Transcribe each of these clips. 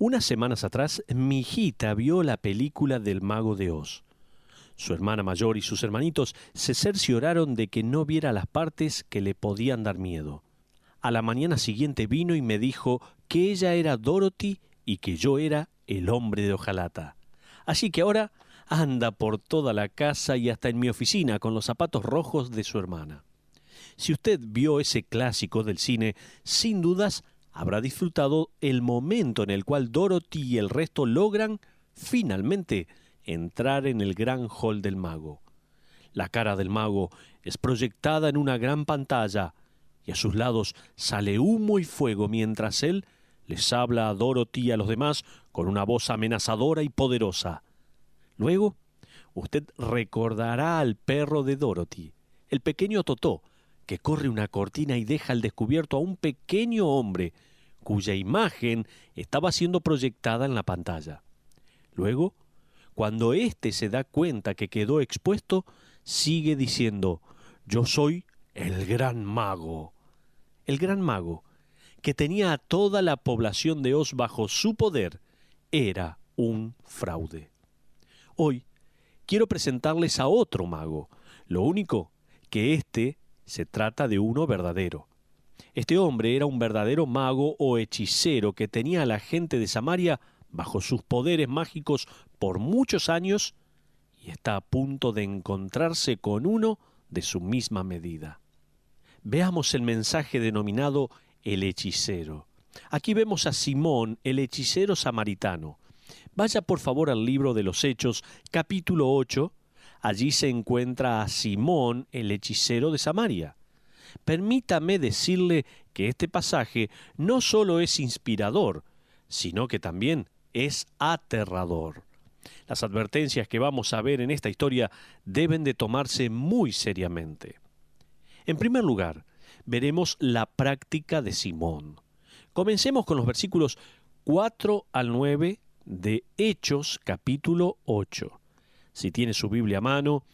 Unas semanas atrás, mi hijita vio la película del Mago de Oz. Su hermana mayor y sus hermanitos se cercioraron de que no viera las partes que le podían dar miedo. A la mañana siguiente vino y me dijo que ella era Dorothy y que yo era el hombre de hojalata. Así que ahora anda por toda la casa y hasta en mi oficina con los zapatos rojos de su hermana. Si usted vio ese clásico del cine, sin dudas habrá disfrutado el momento en el cual Dorothy y el resto logran, finalmente, entrar en el gran hall del mago. La cara del mago es proyectada en una gran pantalla y a sus lados sale humo y fuego mientras él les habla a Dorothy y a los demás con una voz amenazadora y poderosa. Luego, usted recordará al perro de Dorothy, el pequeño Totó, que corre una cortina y deja al descubierto a un pequeño hombre cuya imagen estaba siendo proyectada en la pantalla. Luego, cuando éste se da cuenta que quedó expuesto, sigue diciendo: «Yo soy el gran mago». El gran mago, que tenía a toda la población de Oz bajo su poder, era un fraude. Hoy quiero presentarles a otro mago, lo único que se trata de uno verdadero. Este hombre era un verdadero mago o hechicero que tenía a la gente de Samaria bajo sus poderes mágicos por muchos años y está a punto de encontrarse con uno de su misma medida. Veamos el mensaje denominado El hechicero. Aquí vemos a Simón, el hechicero samaritano. Vaya por favor al libro de los Hechos, capítulo 8. Allí se encuentra a Simón, el hechicero de Samaria. Permítame decirle que este pasaje no solo es inspirador, sino que también es aterrador. Las advertencias que vamos a ver en esta historia deben de tomarse muy seriamente. En primer lugar, veremos la práctica de Simón. Comencemos con los versículos 4 al 9 de Hechos capítulo 8. Si tiene su Biblia a mano,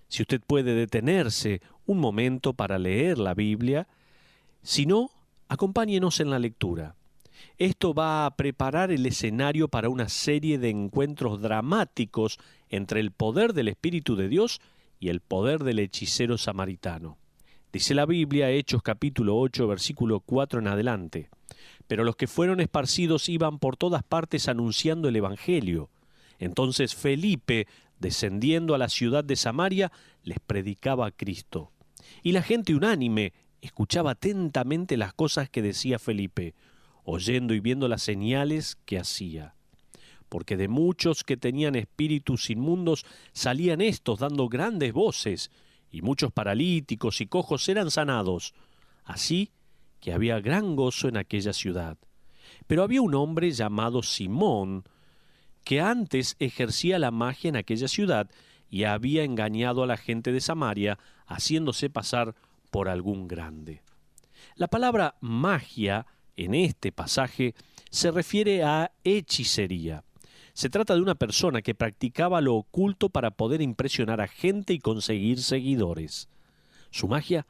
si usted puede detenerse un momento para leer la Biblia, si no, acompáñenos en la lectura. Esto va a preparar el escenario para una serie de encuentros dramáticos entre el poder del Espíritu de Dios y el poder del hechicero samaritano. Dice la Biblia, Hechos capítulo 8, versículo 4 en adelante: «Pero los que fueron esparcidos iban por todas partes anunciando el Evangelio. Entonces Felipe, descendiendo a la ciudad de Samaria, les predicaba a Cristo. Y la gente unánime escuchaba atentamente las cosas que decía Felipe, oyendo y viendo las señales que hacía. Porque de muchos que tenían espíritus inmundos salían estos dando grandes voces, y muchos paralíticos y cojos eran sanados. Así que había gran gozo en aquella ciudad. Pero había un hombre llamado Simón, que antes ejercía la magia en aquella ciudad y había engañado a la gente de Samaria, haciéndose pasar por algún grande». La palabra magia en este pasaje se refiere a hechicería. Se trata de una persona que practicaba lo oculto para poder impresionar a gente y conseguir seguidores. Su magia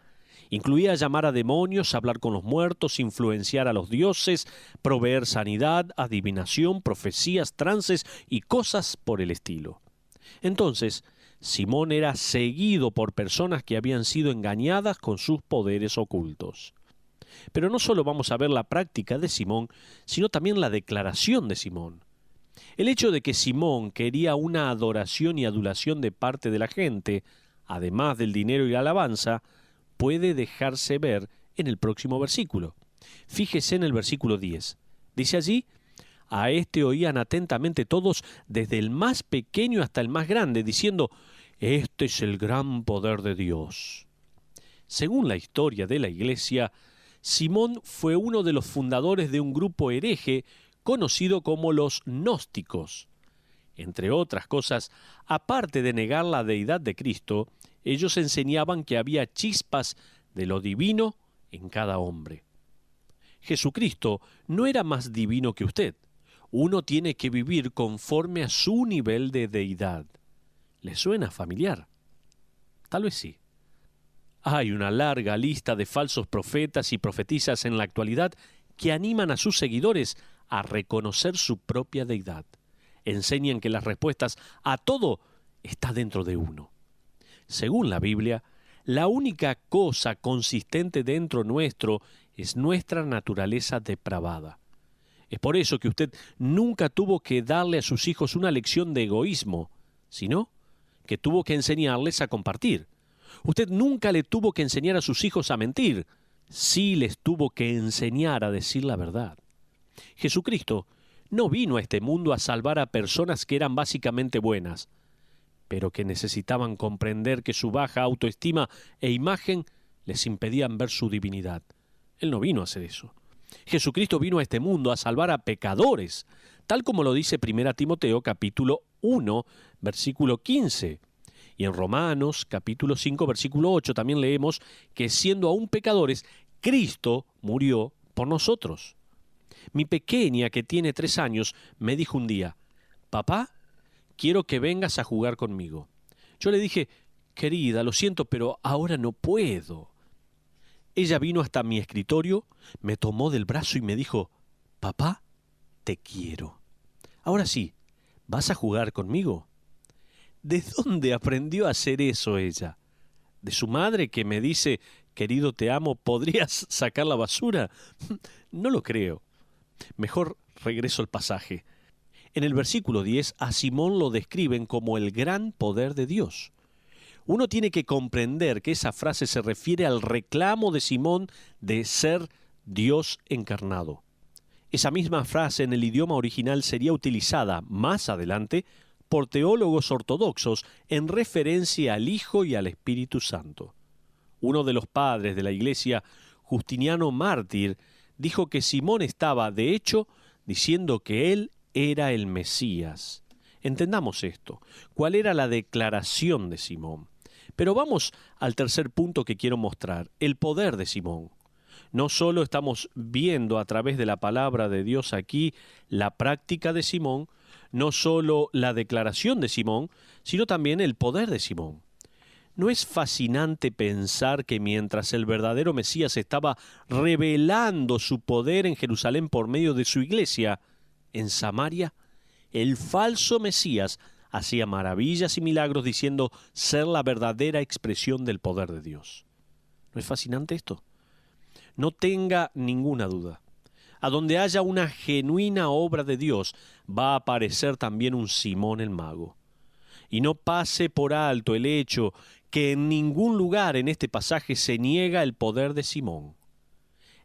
incluía llamar a demonios, hablar con los muertos, influenciar a los dioses, proveer sanidad, adivinación, profecías, trances y cosas por el estilo. Entonces, Simón era seguido por personas que habían sido engañadas con sus poderes ocultos. Pero no solo vamos a ver la práctica de Simón, sino también la declaración de Simón. El hecho de que Simón quería una adoración y adulación de parte de la gente, además del dinero y la alabanza, puede dejarse ver en el próximo versículo. Fíjese en el versículo 10. Dice allí: «A este oían atentamente todos, desde el más pequeño hasta el más grande, diciendo: este es el gran poder de Dios». Según la historia de la Iglesia, Simón fue uno de los fundadores de un grupo hereje conocido como los gnósticos. Entre otras cosas, aparte de negar la deidad de Cristo, ellos enseñaban que había chispas de lo divino en cada hombre. Jesucristo no era más divino que usted. Uno tiene que vivir conforme a su nivel de deidad. ¿Le suena familiar? Tal vez sí. Hay una larga lista de falsos profetas y profetisas en la actualidad que animan a sus seguidores a reconocer su propia deidad. Enseñan que las respuestas a todo está dentro de uno. Según la Biblia, la única cosa consistente dentro nuestro es nuestra naturaleza depravada. Es por eso que usted nunca tuvo que darle a sus hijos una lección de egoísmo, sino que tuvo que enseñarles a compartir. Usted nunca le tuvo que enseñar a sus hijos a mentir, sí les tuvo que enseñar a decir la verdad. Jesucristo no vino a este mundo a salvar a personas que eran básicamente buenas, pero que necesitaban comprender que su baja autoestima e imagen les impedían ver su divinidad. Él no vino a hacer eso. Jesucristo vino a este mundo a salvar a pecadores, tal como lo dice 1 Timoteo capítulo 1, versículo 15. Y en Romanos capítulo 5, versículo 8 también leemos que siendo aún pecadores, Cristo murió por nosotros. Mi pequeña, que tiene 3 años, me dijo un día: «Papá, quiero que vengas a jugar conmigo». Yo le dije: «Querida, lo siento, pero ahora no puedo». Ella vino hasta mi escritorio, me tomó del brazo y me dijo: «Papá, te quiero. Ahora sí, ¿vas a jugar conmigo?». ¿De dónde aprendió a hacer eso ella? ¿De su madre que me dice: «Querido, te amo, ¿podrías sacar la basura?». No lo creo. Mejor regreso al pasaje. En el versículo 10 a Simón lo describen como el gran poder de Dios. Uno tiene que comprender que esa frase se refiere al reclamo de Simón de ser Dios encarnado. Esa misma frase en el idioma original sería utilizada más adelante por teólogos ortodoxos en referencia al Hijo y al Espíritu Santo. Uno de los padres de la Iglesia, Justiniano Mártir, dijo que Simón estaba, de hecho, diciendo que él era el Mesías. Entendamos esto. ¿Cuál era la declaración de Simón? Pero vamos al tercer punto que quiero mostrar, el poder de Simón. No solo estamos viendo a través de la palabra de Dios aquí la práctica de Simón, no solo la declaración de Simón, sino también el poder de Simón. ¿No es fascinante pensar que mientras el verdadero Mesías estaba revelando su poder en Jerusalén por medio de su iglesia, en Samaria, el falso Mesías hacía maravillas y milagros diciendo ser la verdadera expresión del poder de Dios? ¿No es fascinante esto? No tenga ninguna duda. A donde haya una genuina obra de Dios, va a aparecer también un Simón el mago. Y no pase por alto el hecho que en ningún lugar en este pasaje se niega el poder de Simón.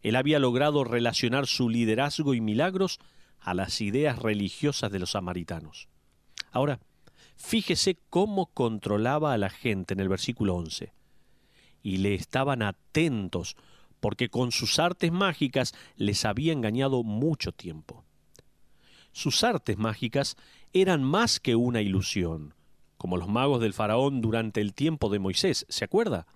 Él había logrado relacionar su liderazgo y milagros a las ideas religiosas de los samaritanos. Ahora, fíjese cómo controlaba a la gente en el versículo 11. Y le estaban atentos porque con sus artes mágicas les había engañado mucho tiempo. Sus artes mágicas eran más que una ilusión, como los magos del faraón durante el tiempo de Moisés, ¿se acuerda?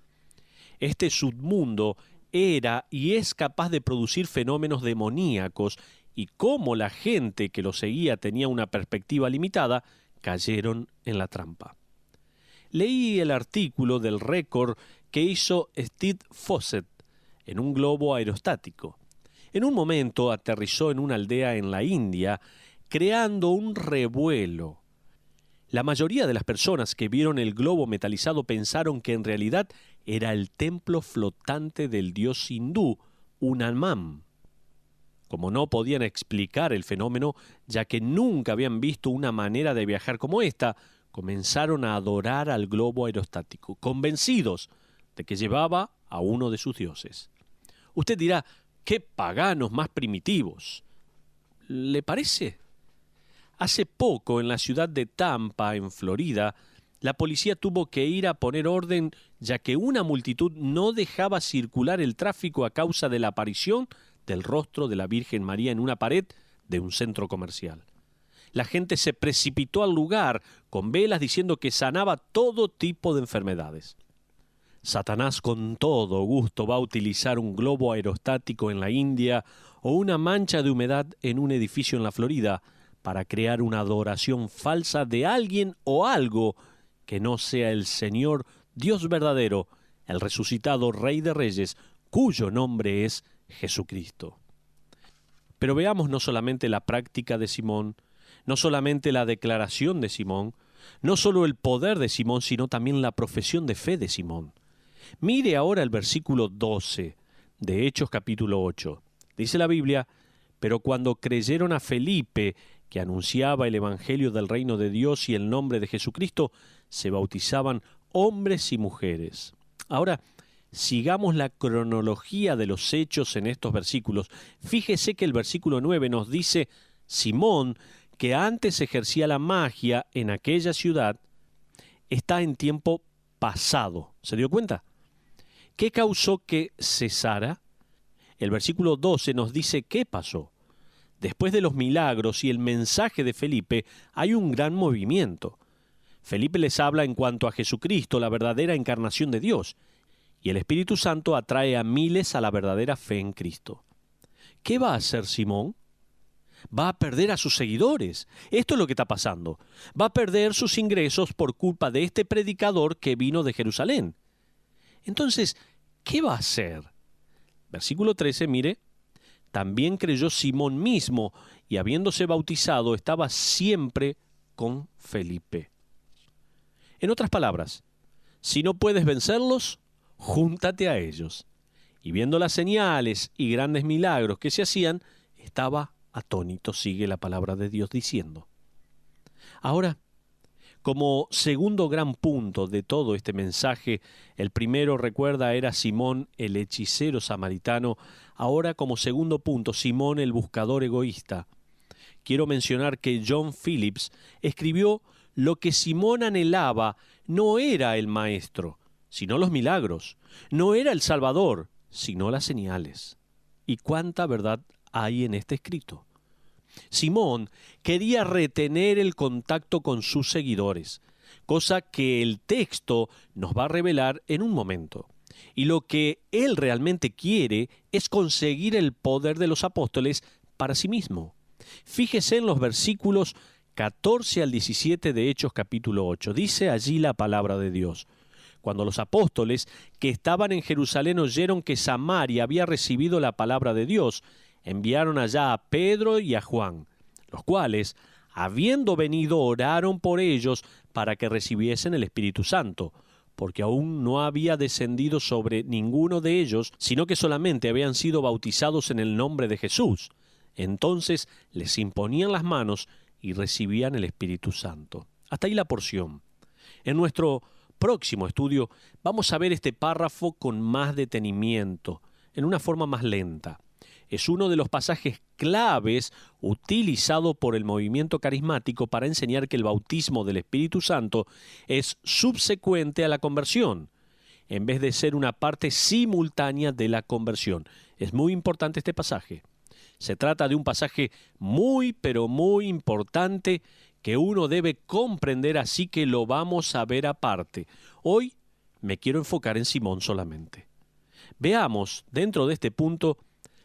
Este submundo era y es capaz de producir fenómenos demoníacos, y como la gente que lo seguía tenía una perspectiva limitada, cayeron en la trampa. Leí el artículo del récord que hizo Steve Fossett en un globo aerostático. En un momento aterrizó en una aldea en la India, creando un revuelo. La mayoría de las personas que vieron el globo metalizado pensaron que en realidad era el templo flotante del dios hindú, Unamam. Como no podían explicar el fenómeno, ya que nunca habían visto una manera de viajar como esta, comenzaron a adorar al globo aerostático, convencidos de que llevaba a uno de sus dioses. Usted dirá: ¡qué paganos más primitivos! ¿Le parece? Hace poco, en la ciudad de Tampa, en Florida, la policía tuvo que ir a poner orden, ya que una multitud no dejaba circular el tráfico a causa de la aparición del rostro de la Virgen María en una pared de un centro comercial. La gente se precipitó al lugar con velas diciendo que sanaba todo tipo de enfermedades. Satanás con todo gusto va a utilizar un globo aerostático en la India o una mancha de humedad en un edificio en la Florida para crear una adoración falsa de alguien o algo que no sea el Señor Dios verdadero, el resucitado Rey de Reyes, cuyo nombre es Jesucristo. Pero veamos no solamente la práctica de Simón, no solamente la declaración de Simón, no solo el poder de Simón, sino también la profesión de fe de Simón. Mire ahora el versículo 12 de Hechos capítulo 8. Dice la Biblia: pero cuando creyeron a Felipe, que anunciaba el evangelio del reino de Dios y el nombre de Jesucristo, se bautizaban hombres y mujeres. Ahora, sigamos la cronología de los hechos en estos versículos. Fíjese que el versículo 9 nos dice: Simón, que antes ejercía la magia en aquella ciudad, está en tiempo pasado. ¿Se dio cuenta? ¿Qué causó que cesara? El versículo 12 nos dice qué pasó. Después de los milagros y el mensaje de Felipe, hay un gran movimiento. Felipe les habla en cuanto a Jesucristo, la verdadera encarnación de Dios, y el Espíritu Santo atrae a miles a la verdadera fe en Cristo. ¿Qué va a hacer Simón? Va a perder a sus seguidores. Esto es lo que está pasando. Va a perder sus ingresos por culpa de este predicador que vino de Jerusalén. Entonces, ¿qué va a hacer? Versículo 13, mire: también creyó Simón mismo, y habiéndose bautizado, estaba siempre con Felipe. En otras palabras, si no puedes vencerlos, júntate a ellos. Y viendo las señales y grandes milagros que se hacían, estaba atónito, sigue la palabra de Dios diciendo. Ahora, como segundo gran punto de todo este mensaje, el primero, recuerda, era Simón el hechicero samaritano. Ahora, como segundo punto, Simón el buscador egoísta. Quiero mencionar que John Phillips escribió: lo que Simón anhelaba no era el maestro, sino los milagros. No era el Salvador, sino las señales. ¿Y cuánta verdad hay en este escrito? Simón quería retener el contacto con sus seguidores, cosa que el texto nos va a revelar en un momento. Y lo que él realmente quiere es conseguir el poder de los apóstoles para sí mismo. Fíjese en los versículos 14 al 17 de Hechos capítulo 8. Dice allí la palabra de Dios: cuando los apóstoles que estaban en Jerusalén oyeron que Samaria había recibido la palabra de Dios, enviaron allá a Pedro y a Juan, los cuales, habiendo venido, oraron por ellos para que recibiesen el Espíritu Santo, porque aún no había descendido sobre ninguno de ellos, sino que solamente habían sido bautizados en el nombre de Jesús. Entonces les imponían las manos y recibían el Espíritu Santo. Hasta ahí la porción. En nuestro próximo estudio vamos a ver este párrafo con más detenimiento, en una forma más lenta. Es uno de los pasajes claves utilizado por el movimiento carismático para enseñar que el bautismo del Espíritu Santo es subsecuente a la conversión, en vez de ser una parte simultánea de la conversión. Es muy importante este pasaje. Se trata de un pasaje muy, pero muy importante que uno debe comprender, así que lo vamos a ver aparte. Hoy me quiero enfocar en Simón solamente. Veamos, dentro de este punto,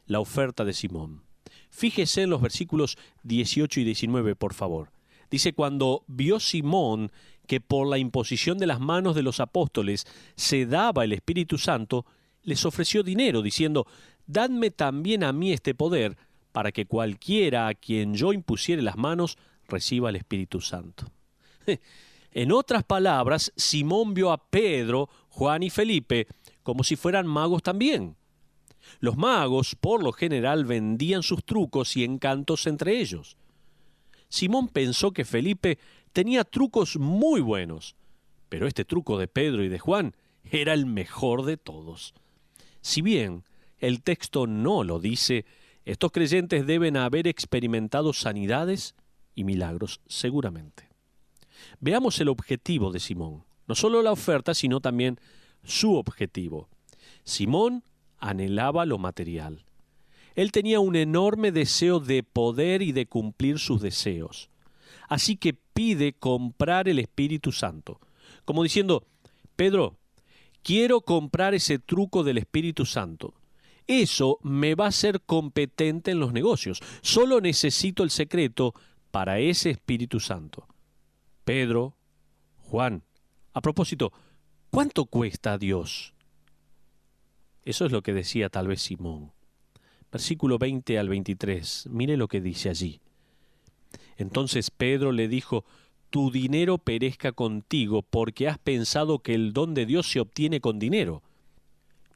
la oferta de Simón. Fíjese en los versículos 18 y 19, por favor. Dice: cuando vio Simón que por la imposición de las manos de los apóstoles se daba el Espíritu Santo, les ofreció dinero, diciendo: dadme también a mí este poder, para que cualquiera a quien yo impusiere las manos reciba el Espíritu Santo. En otras palabras, Simón vio a Pedro, Juan y Felipe como si fueran magos también. Los magos, por lo general, vendían sus trucos y encantos entre ellos. Simón pensó que Felipe tenía trucos muy buenos, pero este truco de Pedro y de Juan era el mejor de todos. Si bien el texto no lo dice, estos creyentes deben haber experimentado sanidades y milagros seguramente. Veamos el objetivo de Simón. No solo la oferta, sino también su objetivo. Simón anhelaba lo material. Él tenía un enorme deseo de poder y de cumplir sus deseos. Así que pide comprar el Espíritu Santo. Como diciendo: Pedro, quiero comprar ese truco del Espíritu Santo. Eso me va a hacer competente en los negocios. Solo necesito el secreto para ese Espíritu Santo. Pedro, Juan, a propósito, ¿cuánto cuesta a Dios? Eso es lo que decía tal vez Simón. Versículo 20 al 23. Mire lo que dice allí. Entonces Pedro le dijo: tu dinero perezca contigo, porque has pensado que el don de Dios se obtiene con dinero.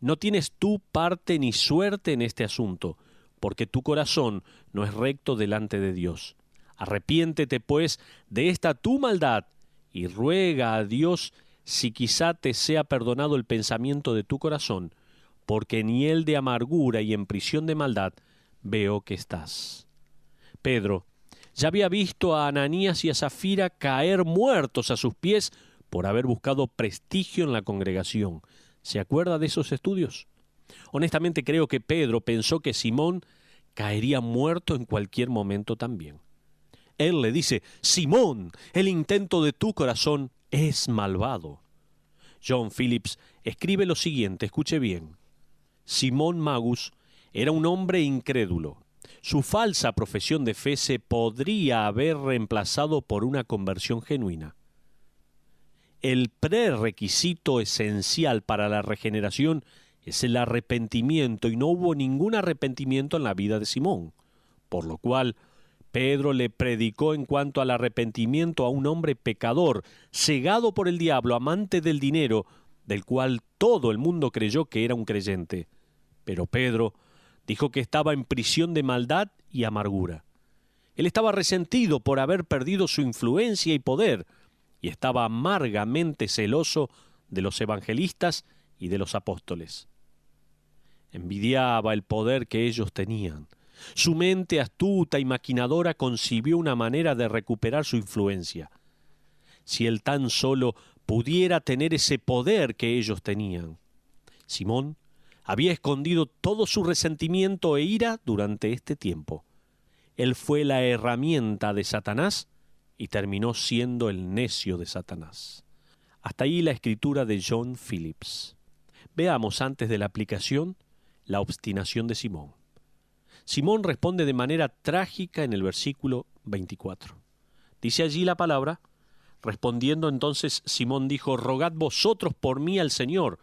No tienes tú parte ni suerte en este asunto, porque tu corazón no es recto delante de Dios. Arrepiéntete, pues, de esta tu maldad, y ruega a Dios si quizá te sea perdonado el pensamiento de tu corazón, porque en hiel de amargura y en prisión de maldad veo que estás. Pedro ya había visto a Ananías y a Zafira caer muertos a sus pies por haber buscado prestigio en la congregación. ¿Se acuerda de esos estudios? Honestamente creo que Pedro pensó que Simón caería muerto en cualquier momento también. Él le dice: Simón, el intento de tu corazón es malvado. John Phillips escribe lo siguiente, escuche bien. Simón Magus era un hombre incrédulo. Su falsa profesión de fe se podría haber reemplazado por una conversión genuina. El prerequisito esencial para la regeneración es el arrepentimiento, y no hubo ningún arrepentimiento en la vida de Simón, por lo cual Pedro le predicó en cuanto al arrepentimiento a un hombre pecador, cegado por el diablo, amante del dinero, del cual todo el mundo creyó que era un creyente. Pero Pedro dijo que estaba en prisión de maldad y amargura. Él estaba resentido por haber perdido su influencia y poder, y estaba amargamente celoso de los evangelistas y de los apóstoles. Envidiaba el poder que ellos tenían. Su mente astuta y maquinadora concibió una manera de recuperar su influencia. Si él tan solo pudiera tener ese poder que ellos tenían. Simón había escondido todo su resentimiento e ira durante este tiempo. Él fue la herramienta de Satanás y terminó siendo el necio de Satanás. Hasta ahí la escritura de John Phillips. Veamos antes de la aplicación la obstinación de Simón. Simón responde de manera trágica en el versículo 24. Dice allí la palabra: respondiendo entonces Simón dijo: rogad vosotros por mí al Señor,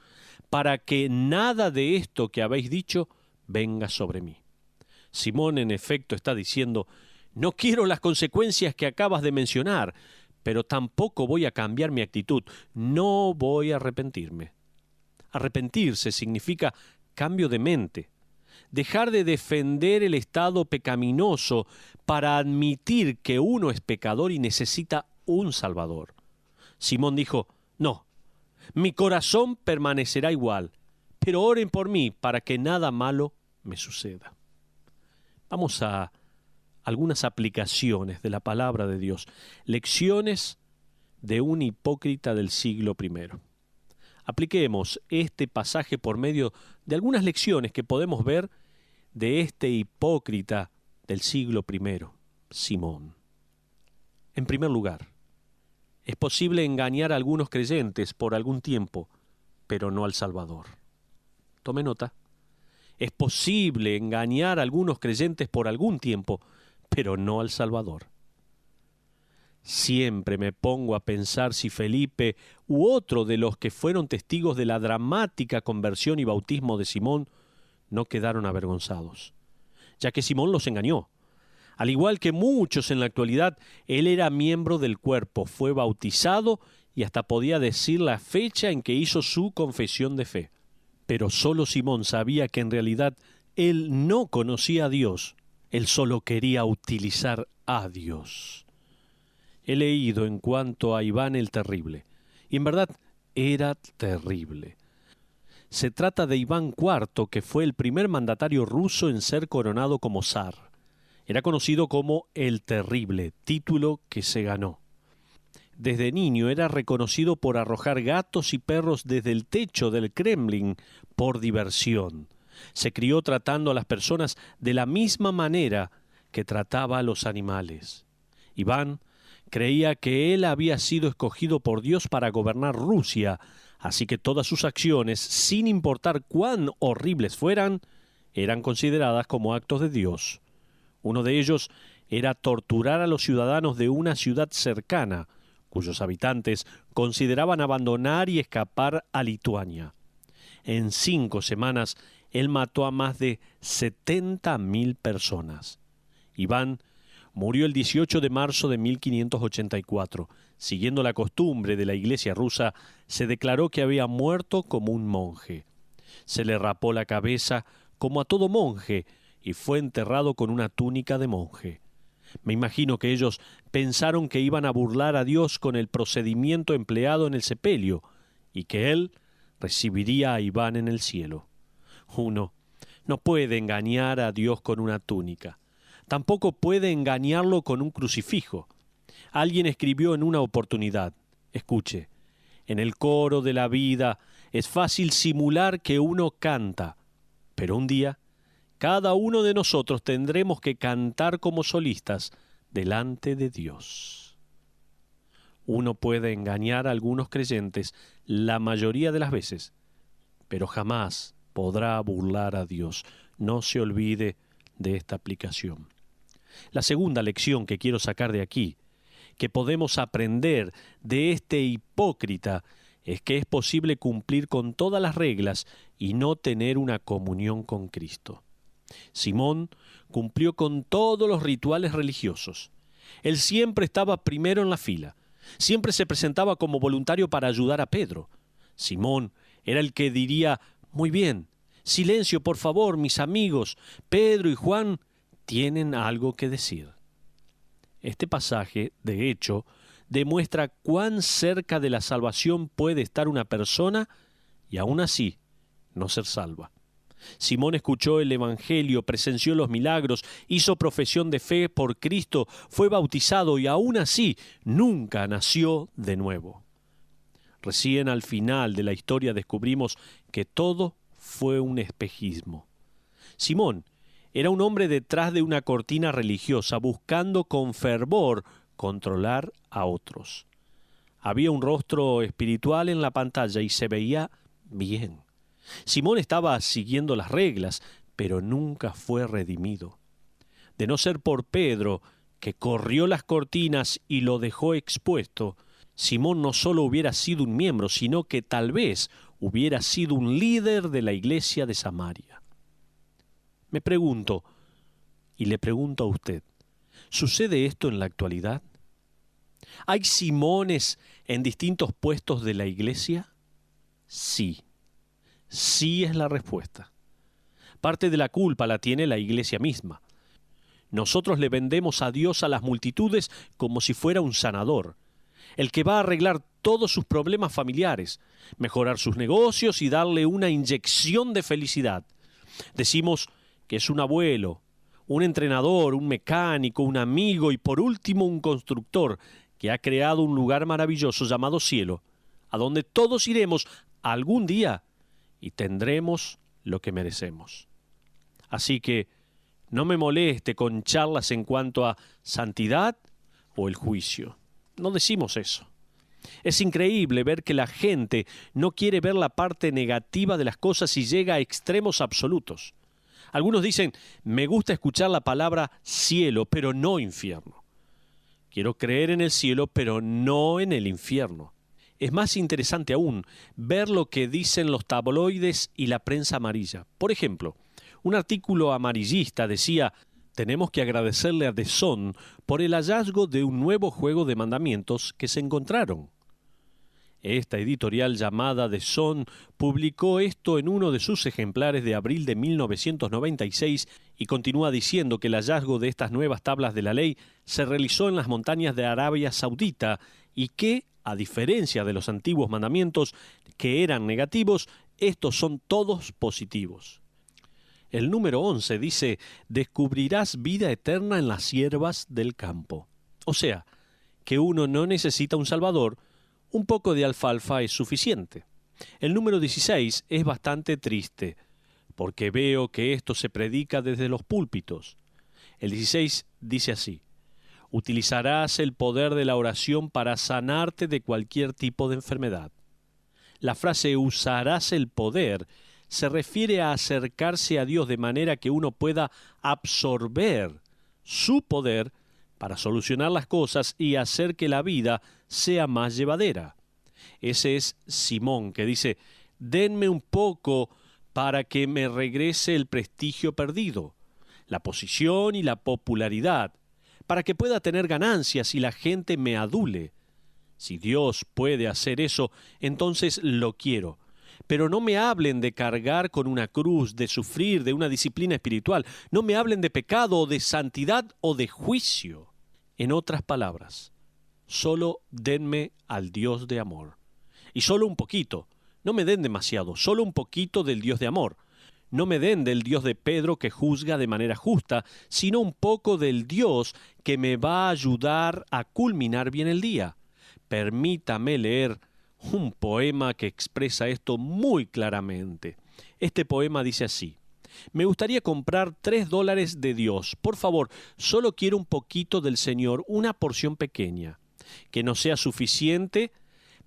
para que nada de esto que habéis dicho venga sobre mí. Simón en efecto está diciendo: no quiero las consecuencias que acabas de mencionar, pero tampoco voy a cambiar mi actitud, no voy a arrepentirme. Arrepentirse significa cambio de mente, dejar de defender el estado pecaminoso para admitir que uno es pecador y necesita un Salvador. Simón dijo: no, mi corazón permanecerá igual, pero oren por mí para que nada malo me suceda. Vamos a algunas aplicaciones de la palabra de Dios, lecciones de un hipócrita del siglo I. Apliquemos este pasaje por medio de algunas lecciones que podemos ver de este hipócrita del siglo I, Simón. En primer lugar, es posible engañar a algunos creyentes por algún tiempo, pero no al Salvador. Tome nota. Es posible engañar a algunos creyentes por algún tiempo, pero no al Salvador. Siempre me pongo a pensar si Felipe u otro de los que fueron testigos de la dramática conversión y bautismo de Simón no quedaron avergonzados, ya que Simón los engañó. Al igual que muchos en la actualidad, él era miembro del cuerpo, fue bautizado y hasta podía decir la fecha en que hizo su confesión de fe. Pero solo Simón sabía que en realidad él no conocía a Dios, él solo quería utilizar a Dios. He leído en cuanto a Iván el Terrible, y en verdad era terrible. Se trata de Iván IV, que fue el primer mandatario ruso en ser coronado como zar. Era conocido como el Terrible, título que se ganó. Desde niño era reconocido por arrojar gatos y perros desde el techo del Kremlin por diversión. Se crió tratando a las personas de la misma manera que trataba a los animales. Iván creía que él había sido escogido por Dios para gobernar Rusia, así que todas sus acciones, sin importar cuán horribles fueran, eran consideradas como actos de Dios. Uno de ellos era torturar a los ciudadanos de una ciudad cercana, cuyos habitantes consideraban abandonar y escapar a Lituania. En 5 semanas, él mató a más de 70.000 personas. Iván murió el 18 de marzo de 1584. Siguiendo la costumbre de la Iglesia rusa, se declaró que había muerto como un monje. Se le rapó la cabeza como a todo monje y fue enterrado con una túnica de monje. Me imagino que ellos pensaron que iban a burlar a Dios con el procedimiento empleado en el sepelio y que Él recibiría a Iván en el cielo. Uno no puede engañar a Dios con una túnica. Tampoco puede engañarlo con un crucifijo. Alguien escribió en una oportunidad, escuche, en el coro de la vida es fácil simular que uno canta, pero un día cada uno de nosotros tendremos que cantar como solistas delante de Dios. Uno puede engañar a algunos creyentes la mayoría de las veces, pero jamás podrá burlar a Dios. No se olvide de esta aplicación. La segunda lección que quiero sacar de aquí, que podemos aprender de este hipócrita, es que es posible cumplir con todas las reglas y no tener una comunión con Cristo. Simón cumplió con todos los rituales religiosos. Él siempre estaba primero en la fila. Siempre se presentaba como voluntario para ayudar a Pedro. Simón era el que diría, muy bien, silencio por favor, mis amigos, Pedro y Juan tienen algo que decir. Este pasaje, de hecho, demuestra cuán cerca de la salvación puede estar una persona y aún así no ser salva. Simón escuchó el Evangelio, presenció los milagros, hizo profesión de fe por Cristo, fue bautizado y aún así nunca nació de nuevo. Recién al final de la historia descubrimos que todo fue un espejismo. Simón era un hombre detrás de una cortina religiosa, buscando con fervor controlar a otros. Había un rostro espiritual en la pantalla y se veía bien. Simón estaba siguiendo las reglas, pero nunca fue redimido. De no ser por Pedro, que corrió las cortinas y lo dejó expuesto, Simón no solo hubiera sido un miembro, sino que tal vez hubiera sido un líder de la iglesia de Samaria. Me pregunto, y le pregunto a usted, ¿sucede esto en la actualidad? ¿Hay Simones en distintos puestos de la iglesia? Sí. Sí es la respuesta. Parte de la culpa la tiene la iglesia misma. Nosotros le vendemos a Dios a las multitudes como si fuera un sanador, el que va a arreglar todos sus problemas familiares, mejorar sus negocios y darle una inyección de felicidad. Decimos que es un abuelo, un entrenador, un mecánico, un amigo y por último un constructor que ha creado un lugar maravilloso llamado cielo, a donde todos iremos algún día y tendremos lo que merecemos. Así que no me moleste con charlas en cuanto a santidad o el juicio. No decimos eso. Es increíble ver que la gente no quiere ver la parte negativa de las cosas y llega a extremos absolutos. Algunos dicen, me gusta escuchar la palabra cielo, pero no infierno. Quiero creer en el cielo, pero no en el infierno. Es más interesante aún ver lo que dicen los tabloides y la prensa amarilla. Por ejemplo, un artículo amarillista decía, tenemos que agradecerle a The Sun por el hallazgo de un nuevo juego de mandamientos que se encontraron. Esta editorial llamada The Sun publicó esto en uno de sus ejemplares de abril de 1996 y continúa diciendo que el hallazgo de estas nuevas tablas de la ley se realizó en las montañas de Arabia Saudita y que, a diferencia de los antiguos mandamientos que eran negativos, estos son todos positivos. El número 11 dice, descubrirás vida eterna en las hierbas del campo. O sea, que uno no necesita un salvador, un poco de alfalfa es suficiente. El número 16 es bastante triste, porque veo que esto se predica desde los púlpitos. El 16 dice así, utilizarás el poder de la oración para sanarte de cualquier tipo de enfermedad. La frase usarás el poder se refiere a acercarse a Dios de manera que uno pueda absorber su poder para solucionar las cosas y hacer que la vida sea más llevadera. Ese es Simón que dice, denme un poco para que me regrese el prestigio perdido, la posición y la popularidad, para que pueda tener ganancias y la gente me adule. Si Dios puede hacer eso, entonces lo quiero. Pero no me hablen de cargar con una cruz, de sufrir, de una disciplina espiritual. No me hablen de pecado o de santidad o de juicio. En otras palabras, solo denme al Dios de amor. Y solo un poquito. No me den demasiado, solo un poquito del Dios de amor. No me den del Dios de Pedro que juzga de manera justa, sino un poco del Dios que me va a ayudar a culminar bien el día. Permítame leer un poema que expresa esto muy claramente. Este poema dice así: me gustaría comprar $3 de Dios. Por favor, solo quiero un poquito del Señor, una porción pequeña, que no sea suficiente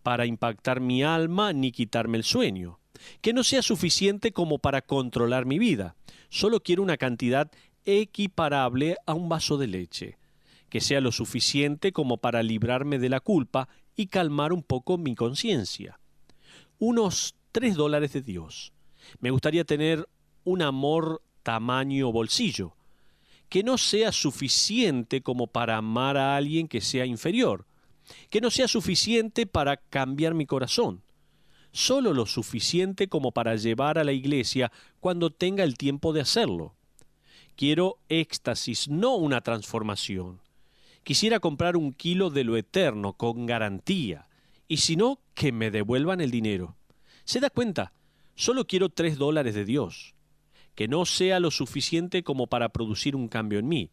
para impactar mi alma ni quitarme el sueño, que no sea suficiente como para controlar mi vida. Solo quiero una cantidad equiparable a un vaso de leche, que sea lo suficiente como para librarme de la culpa y calmar un poco mi conciencia. Unos $3 de Dios. Me gustaría tener un amor tamaño bolsillo, que no sea suficiente como para amar a alguien que sea inferior, que no sea suficiente para cambiar mi corazón, solo lo suficiente como para llevar a la iglesia cuando tenga el tiempo de hacerlo. Quiero éxtasis, no una transformación. Quisiera comprar 1 kilo de lo eterno con garantía, y si no, que me devuelvan el dinero. ¿Se da cuenta? Solo quiero $3 de Dios. Que no sea lo suficiente como para producir un cambio en mí.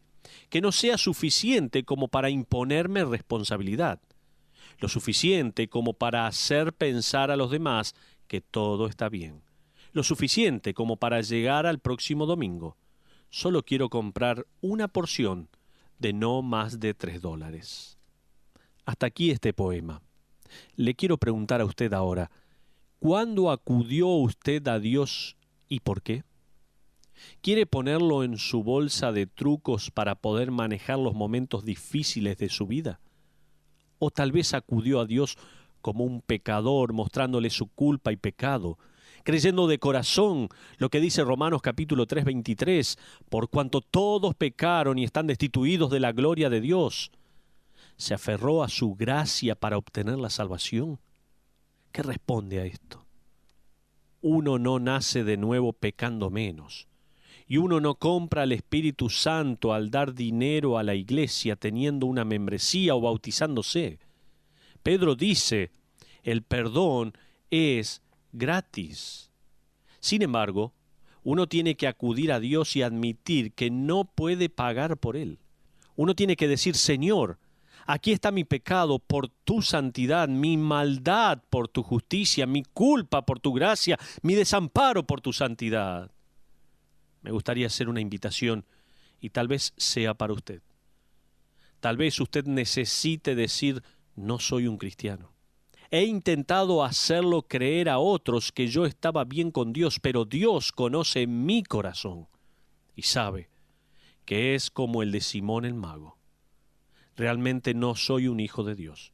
Que no sea suficiente como para imponerme responsabilidad. Lo suficiente como para hacer pensar a los demás que todo está bien. Lo suficiente como para llegar al próximo domingo. Solo quiero comprar una porción de no más de $3. Hasta aquí este poema. Le quiero preguntar a usted ahora, ¿cuándo acudió usted a Dios y por qué? ¿Quiere ponerlo en su bolsa de trucos para poder manejar los momentos difíciles de su vida? ¿O tal vez acudió a Dios como un pecador, mostrándole su culpa y pecado, creyendo de corazón lo que dice Romanos capítulo 3, 23, por cuanto todos pecaron y están destituidos de la gloria de Dios? ¿Se aferró a su gracia para obtener la salvación? ¿Qué responde a esto? Uno no nace de nuevo pecando menos. Y uno no compra al Espíritu Santo al dar dinero a la iglesia teniendo una membresía o bautizándose. Pedro dice, el perdón es gratis. Sin embargo, uno tiene que acudir a Dios y admitir que no puede pagar por él. Uno tiene que decir, Señor, aquí está mi pecado por tu santidad, mi maldad por tu justicia, mi culpa por tu gracia, mi desamparo por tu santidad. Me gustaría hacer una invitación y tal vez sea para usted. Tal vez usted necesite decir, no soy un cristiano. He intentado hacerlo creer a otros que yo estaba bien con Dios, pero Dios conoce mi corazón y sabe que es como el de Simón el mago. Realmente no soy un hijo de Dios.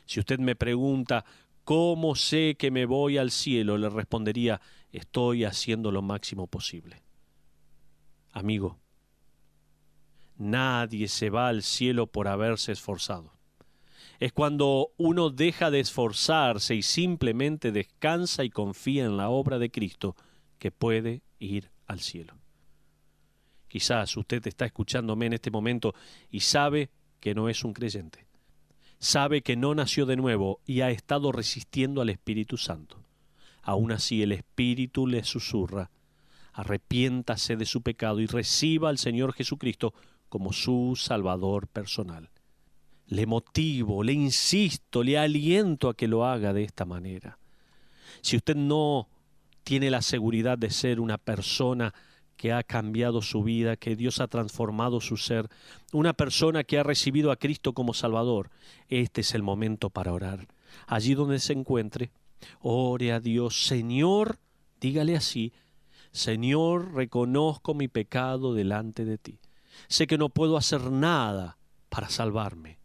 Si usted me pregunta, ¿cómo sé que me voy al cielo?, le respondería, estoy haciendo lo máximo posible. Amigo, nadie se va al cielo por haberse esforzado. Es cuando uno deja de esforzarse y simplemente descansa y confía en la obra de Cristo que puede ir al cielo. Quizás usted está escuchándome en este momento y sabe que no es un creyente. Sabe que no nació de nuevo y ha estado resistiendo al Espíritu Santo. Aún así el Espíritu le susurra, arrepiéntase de su pecado y reciba al Señor Jesucristo como su Salvador personal. Le motivo, le insisto, le aliento a que lo haga de esta manera. Si usted no tiene la seguridad de ser una persona que ha cambiado su vida, que Dios ha transformado su ser, una persona que ha recibido a Cristo como Salvador, este es el momento para orar. Allí donde se encuentre, ore a Dios. Señor, dígale así, Señor, reconozco mi pecado delante de ti. Sé que no puedo hacer nada para salvarme.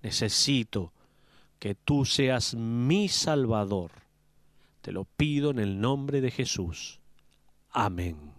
Necesito que tú seas mi Salvador. Te lo pido en el nombre de Jesús. Amén.